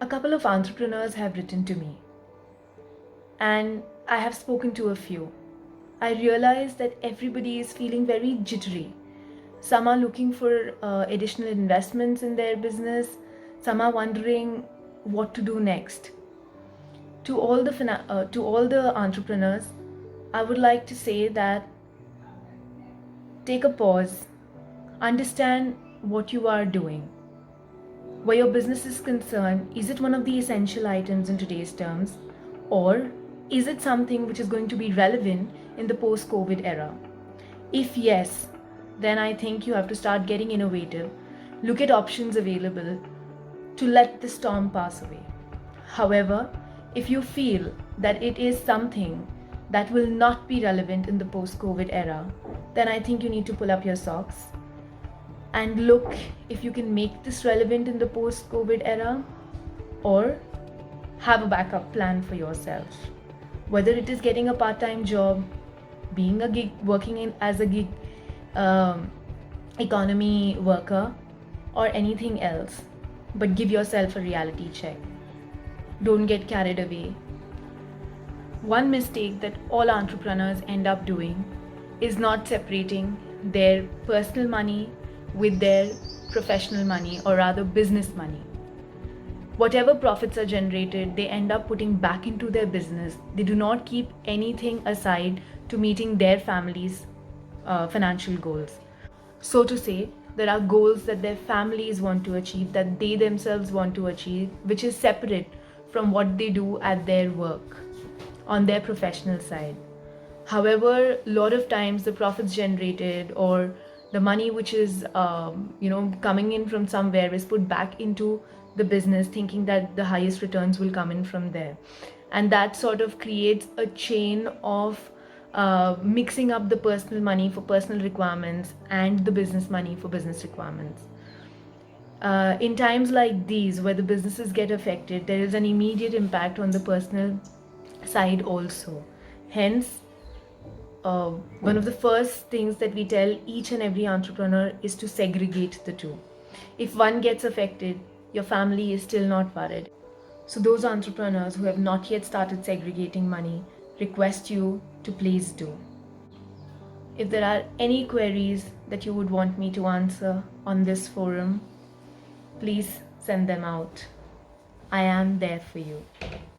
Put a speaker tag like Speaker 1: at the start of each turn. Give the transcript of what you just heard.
Speaker 1: A couple of entrepreneurs have written to me, and I have spoken to a few. I realize that everybody is feeling very jittery. Some are looking for additional investments in their business, some are wondering what to do next. To all the entrepreneurs, I would like to say that take a pause, understand what you are doing. Where your business is concerned, is it one of the essential items in today's terms? Or is it something which is going to be relevant in the post COVID era? If yes, then I think you have to start getting innovative, look at options available to let the storm pass away. However, if you feel that it is something that will not be relevant in the post COVID era, then I think you need to pull up your socks and look if you can make this relevant in the post COVID era, or have a backup plan for yourself. Whether it is getting a part time job, being a gig, working in as a gig economy worker, or anything else, but give yourself a reality check. Don't get carried away. One mistake that all entrepreneurs end up doing is not separating their personal money with their professional money, or rather business money. Whatever profits are generated, they end up putting back into their business. They do not keep anything aside to meeting their family's financial goals. So to say, there are goals that their families want to achieve, that they themselves want to achieve, which is separate from what they do at their work, on their professional side. However, a lot of times the profits generated, or the money which is coming in from somewhere, is put back into the business, thinking that the highest returns will come in from there, and that sort of creates a chain of mixing up the personal money for personal requirements and the business money for business requirements. In times like these, where the businesses get affected, there is an immediate impact on the personal side also. Hence, one of the first things that we tell each and every entrepreneur is to segregate the two. If one gets affected, your family is still not worried. So those entrepreneurs who have not yet started segregating money, request you to please do. If there are any queries that you would want me to answer on this forum, please send them out. I am there for you.